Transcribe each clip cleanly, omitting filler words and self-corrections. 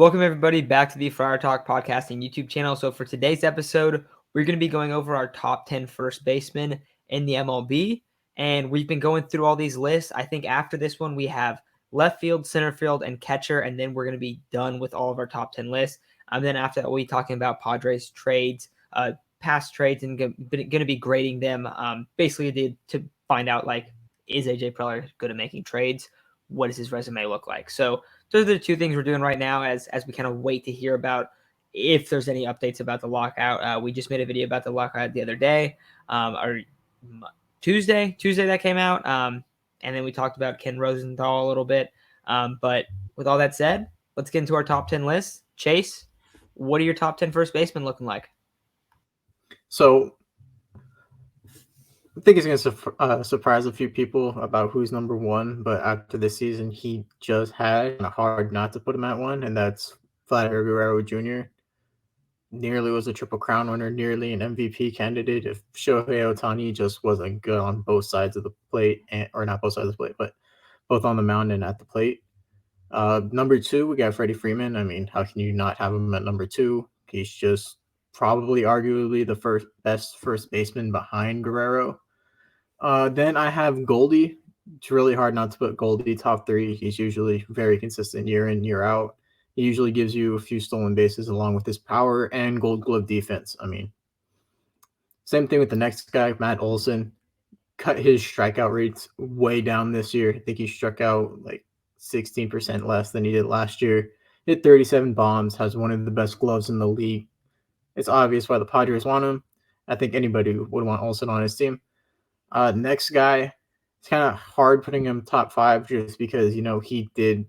Welcome, everybody, back to the Friar Talk podcasting YouTube channel. So for today's episode, we're going to be going over our top 10 first basemen in the MLB. And we've been going through all these lists. I think after this one, we have left field, center field, and catcher. And then we're going to be done with all of our top 10 lists. And then after that, we'll be talking about Padres trades, past trades, and going to be grading them basically to find out, like, is AJ Preller good at making trades? What does his resume look like? So those are the two things we're doing right now as we kind of wait to hear about if there's any updates about the lockout. We just made a video about the lockout the other day, or Tuesday that came out. And then we talked about Ken Rosenthal a little bit. But with all that said, let's get into our top 10 list. Chase, what are your top 10 first basemen looking like? So I think it's going to surprise a few people about who's number one, but after this season, he just had hard not to put him at one, and that's Vladimir Guerrero Jr. Nearly was a Triple Crown winner, nearly an MVP candidate if Shohei Ohtani just wasn't good on both sides of the plate, or not both sides of the plate, but both on the mound and at the plate. Number two, we got Freddie Freeman. I mean, how can you not have him at number two? He's just probably arguably the best first baseman behind Guerrero. Then I have Goldie. It's really hard not to put Goldie top three. He's usually very consistent year in, year out. He usually gives you a few stolen bases along with his power and Gold Glove defense. I mean, same thing with the next guy, Matt Olsen. Cut his strikeout rates way down this year. I think he struck out like 16% less than he did last year. Hit 37 bombs, has one of the best gloves in the league. It's obvious why the Padres want him. I think anybody would want Olsen on his team. Next guy, it's kind of hard putting him top five just because, he did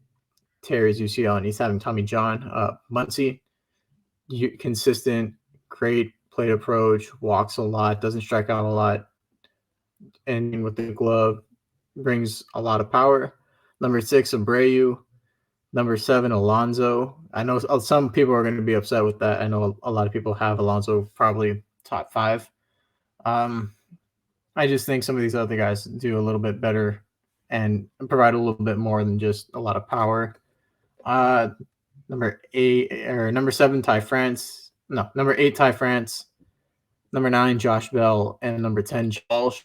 tear his UCL and he's having Tommy John. Muncie, consistent, great plate approach, walks a lot, doesn't strike out a lot, and with the glove, brings a lot of power. Number 6, Abreu. Number 7, Alonso. I know some people are going to be upset with that. I know a lot of people have Alonso probably top 5. I just think some of these other guys do a little bit better and provide a little bit more than just a lot of power. Number 7, Ty France. No, number 8, Ty France. Number 9, Josh Bell. And number 10, Walsh.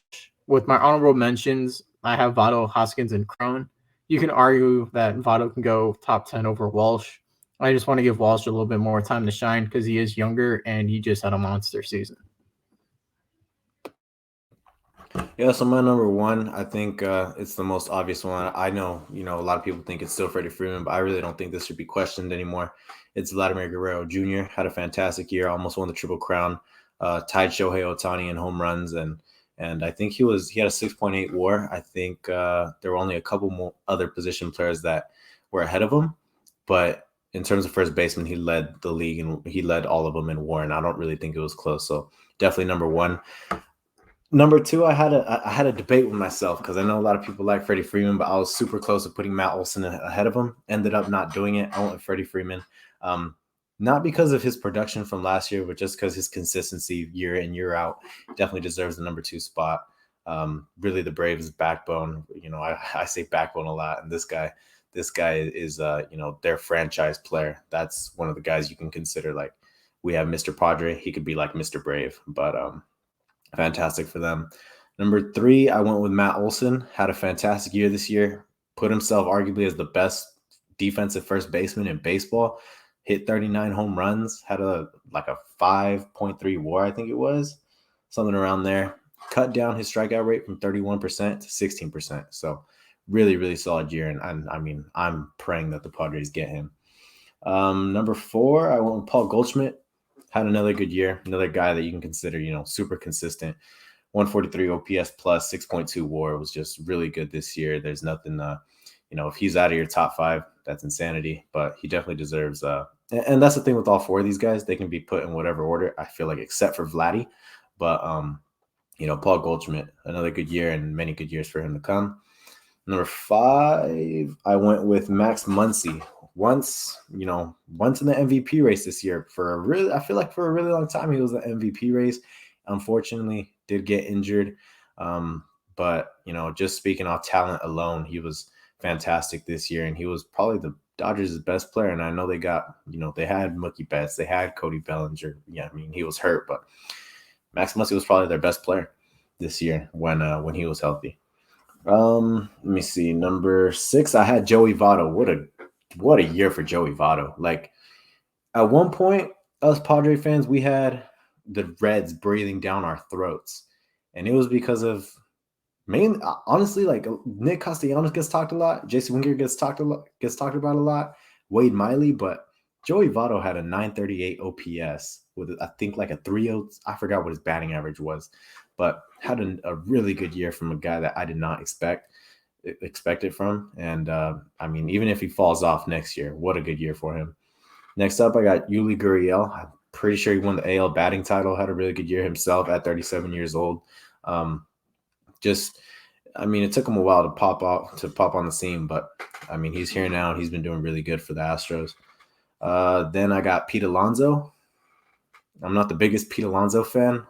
With my honorable mentions, I have Vado, Hoskins, and Crone. You can argue that Vado can go top 10 over Walsh. I just want to give Walsh a little bit more time to shine because he is younger and he just had a monster season. Yeah, so my number one, I think it's the most obvious one. I know, a lot of people think it's still Freddie Freeman, but I really don't think this should be questioned anymore. It's Vladimir Guerrero Jr. Had a fantastic year, almost won the Triple Crown, tied Shohei Ohtani in home runs, and I think he had a 6.8 WAR. I think there were only a couple more other position players that were ahead of him, but in terms of first baseman, he led the league and he led all of them in WAR, and I don't really think it was close. So definitely number one. Number 2, I had a debate with myself because I know a lot of people like Freddie Freeman, but I was super close to putting Matt Olson ahead of him. Ended up not doing it. I went with Freddie Freeman, not because of his production from last year, but just because his consistency year in, year out definitely deserves the number 2 spot. Really, the Braves' backbone. I say backbone a lot, and this guy is their franchise player. That's one of the guys you can consider. Like, we have Mr. Padre. He could be like Mr. Brave, but fantastic for them. Number 3, I went with Matt Olson. Had a fantastic year this year. Put himself arguably as the best defensive first baseman in baseball. Hit 39 home runs. Had a 5.3 WAR, I think it was. Something around there. Cut down his strikeout rate from 31% to 16%. So really, really solid year. And I'm praying that the Padres get him. Number 4, I went with Paul Goldschmidt. Had another good year, another guy that you can consider, super consistent. 143 OPS plus 6.2 WAR was just really good this year. There's nothing, if he's out of your top 5, that's insanity. But he definitely deserves. And that's the thing with all 4 of these guys; they can be put in whatever order. I feel like, except for Vladdy. But Paul Goldschmidt, another good year and many good years for him to come. Number 5, I went with Max Muncie. Once in the MVP race this year I feel like for a really long time, he was the MVP race. Unfortunately, did get injured. But, just speaking off talent alone, he was fantastic this year. And he was probably Dodgers' best player, and I know they got, they had Mookie Betts, they had Cody Bellinger. Yeah, I mean, he was hurt, but Max Muncy was probably their best player this year when he was healthy. Let me see. Number 6, I had Joey Votto. What a year for Joey Votto. Like, at one point, us Padre fans, we had the Reds breathing down our throats, and it was because of honestly, like Nick Castellanos gets talked a lot, JC Winger gets talked about a lot, Wade Miley, but Joey Votto had a 938 OPS with, I think, like a 3.0. I forgot what his batting average was, but had a really good year from a guy that I did not expect it from. And I mean, even if he falls off next year, what a good year for him. Next up, I got Yuli Gurriel. I'm pretty sure he won the AL batting title, had a really good year himself at 37 years old. I mean, it took him a while to pop on the scene, but I mean, he's here now and he's been doing really good for the Astros. Then I got Pete Alonso. I'm not the biggest Pete Alonso fan.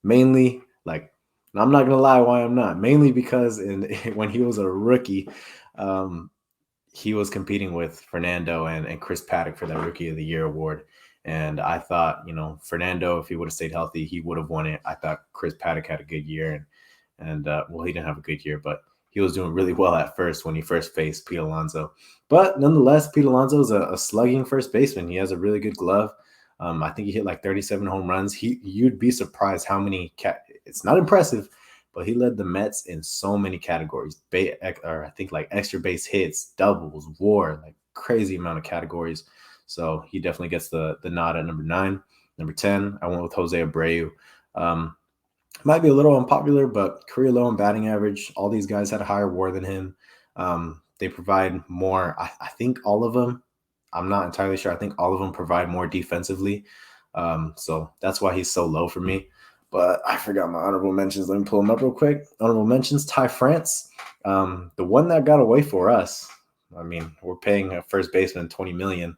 Mainly, like, I'm not gonna lie why I'm not. Mainly because when he was a rookie, he was competing with Fernando and Chris Paddock for that Rookie of the Year award. And I thought, Fernando, if he would have stayed healthy, he would have won it. I thought Chris Paddock had a good year, and well, he didn't have a good year, but he was doing really well at first when he first faced Pete Alonso. But nonetheless, Pete Alonso is a slugging first baseman. He has a really good glove. I think he hit like 37 home runs. You'd be surprised how many it's not impressive, but he led the Mets in so many categories. I think like extra base hits, doubles, WAR, like crazy amount of categories. So he definitely gets the nod at number 9. Number 10, I went with Jose Abreu. Might be a little unpopular, but career low in batting average. All these guys had a higher WAR than him. They provide more. I think all of them. I'm not entirely sure. I think all of them provide more defensively. So that's why he's so low for me. But I forgot my honorable mentions. Let me pull them up real quick. Honorable mentions: Ty France, the one that got away for us. I mean, we're paying a first baseman $20 million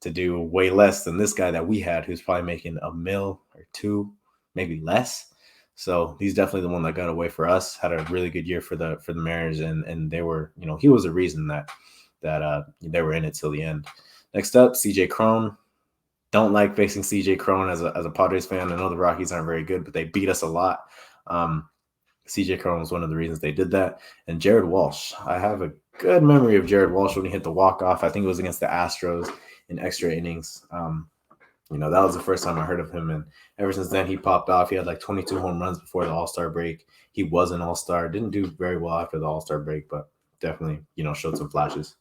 to do way less than this guy that we had, who's probably making $1 million or $2 million, maybe less. So he's definitely the one that got away for us. Had a really good year for the Mariners, and they were, he was the reason that they were in it till the end. Next up, CJ Crone. Don't like facing CJ Crone as a Padres fan. I know the Rockies aren't very good, but they beat us a lot. CJ Crone was one of the reasons they did that. And Jared Walsh. I have a good memory of Jared Walsh when he hit the walk-off. I think it was against the Astros in extra innings. That was the first time I heard of him. And ever since then, he popped off. He had like 22 home runs before the All-Star break. He was an All-Star. Didn't do very well after the All-Star break, but definitely, showed some flashes.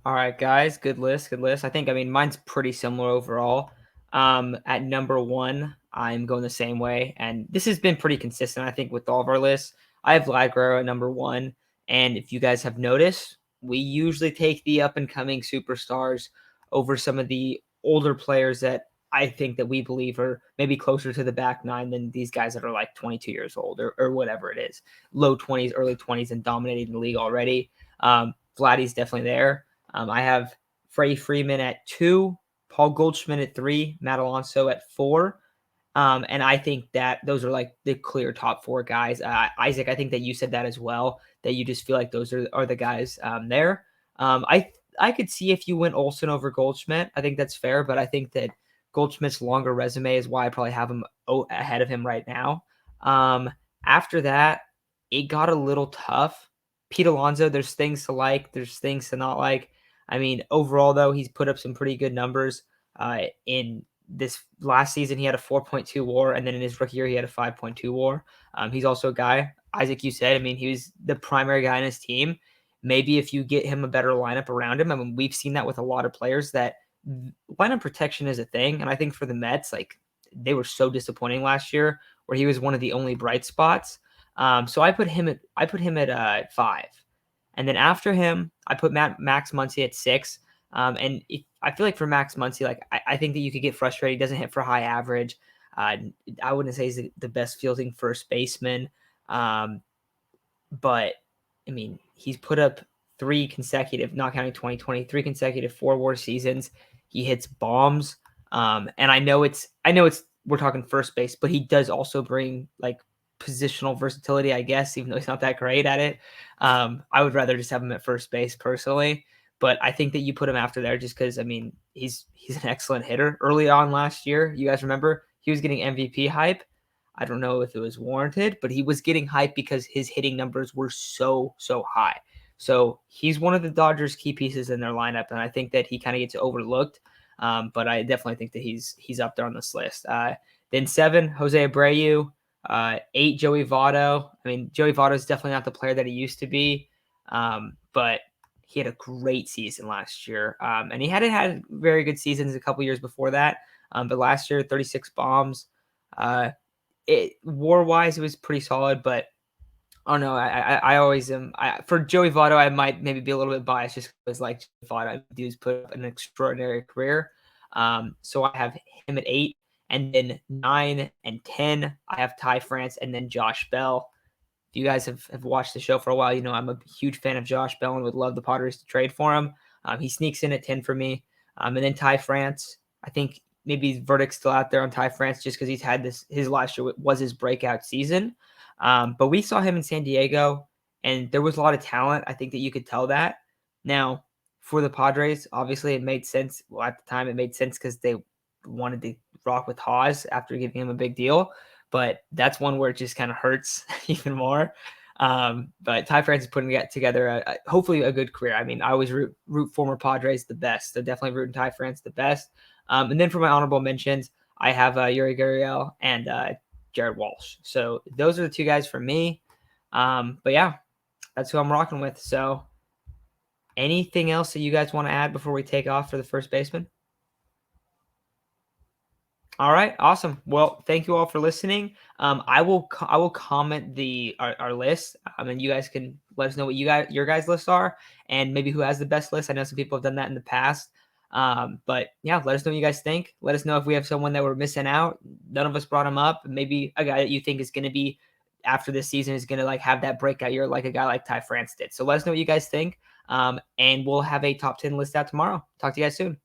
All right, guys, good list. I think, mine's pretty similar overall. At number 1, I'm going the same way, and this has been pretty consistent, I think, with all of our lists. I have Vlad Guerrero at number 1, and if you guys have noticed, we usually take the up-and-coming superstars over some of the older players that I think that we believe are maybe closer to the back 9 than these guys that are like 22 years old or whatever it is, low 20s, early 20s, and dominating the league already. Vladdy's definitely there. I have Freddie Freeman at 2, Paul Goldschmidt at 3, Matt Alonso at 4. And I think that those are like the clear top 4 guys. Isaac, I think that you said that as well, that you just feel like those are the guys there. I could see if you went Olsen over Goldschmidt. I think that's fair, but I think that Goldschmidt's longer resume is why I probably have him ahead of him right now. After that, it got a little tough. Pete Alonso, there's things to like, there's things to not like. Overall, though, he's put up some pretty good numbers. In this last season, he had a 4.2 WAR, and then in his rookie year, he had a 5.2 WAR. He's also a guy, Isaac, you said, he was the primary guy in his team. Maybe if you get him a better lineup around him, we've seen that with a lot of players, that lineup protection is a thing. And I think for the Mets, they were so disappointing last year, where he was one of the only bright spots. So I put him at 5. And then after him, I put Max Muncie at 6. And I feel like for Max Muncie, I think that you could get frustrated. He doesn't hit for high average. I wouldn't say he's the best fielding first baseman. But he's put up 3 consecutive, not counting 2020, 3 consecutive 4 WAR seasons. He hits bombs. And I know it's we're talking first base, but he does also bring positional versatility, I guess, even though he's not that great at it. I would rather just have him at first base personally. But I think that you put him after there just because, I mean, he's an excellent hitter. Early on last year, you guys remember, he was getting MVP hype. I don't know if it was warranted, but he was getting hype because his hitting numbers were so high. So he's one of the Dodgers' key pieces in their lineup, and I think that he kind of gets overlooked. But I definitely think that he's up there on this list. Then 7, Jose Abreu. 8, Joey Votto. I mean, Joey Votto is definitely not the player that he used to be, but he had a great season last year. And he hadn't had very good seasons a couple years before that. But last year, 36 bombs. War-wise, it was pretty solid, but I don't know. I always am. For Joey Votto, I might maybe be a little bit biased just because, like, Votto, dude's put up an extraordinary career. So I have him at 8. And then 9 and 10, I have Ty France and then Josh Bell. If you guys have watched the show for a while, you know I'm a huge fan of Josh Bell and would love the Padres to trade for him. He sneaks in at 10 for me. And then Ty France, I think maybe his verdict's still out there on Ty France just because he's had his last year was his breakout season. But we saw him in San Diego, and there was a lot of talent. I think that you could tell that. Now, for the Padres, obviously it made sense. Well, at the time, it made sense because they wanted to rock with Haas after giving him a big deal. But that's one where it just kind of hurts even more. But Ty France is putting together hopefully a good career. I mean, I always root former Padres the best. So definitely rooting Ty France the best. And then for my honorable mentions, I have Yuri Gurriel and Jared Walsh. So those are the 2 guys for me. But yeah, that's who I'm rocking with. So anything else that you guys want to add before we take off for the first baseman? All right, awesome. Well, thank you all for listening. I will comment our list, and you guys can let us know what your guys' lists are, and maybe who has the best list. I know some people have done that in the past, but yeah, let us know what you guys think. Let us know if we have someone that we're missing out. None of us brought him up. Maybe a guy that you think is going to be after this season is going to like have that breakout year, like a guy like Ty France did. So let us know what you guys think, and we'll have a top 10 list out tomorrow. Talk to you guys soon.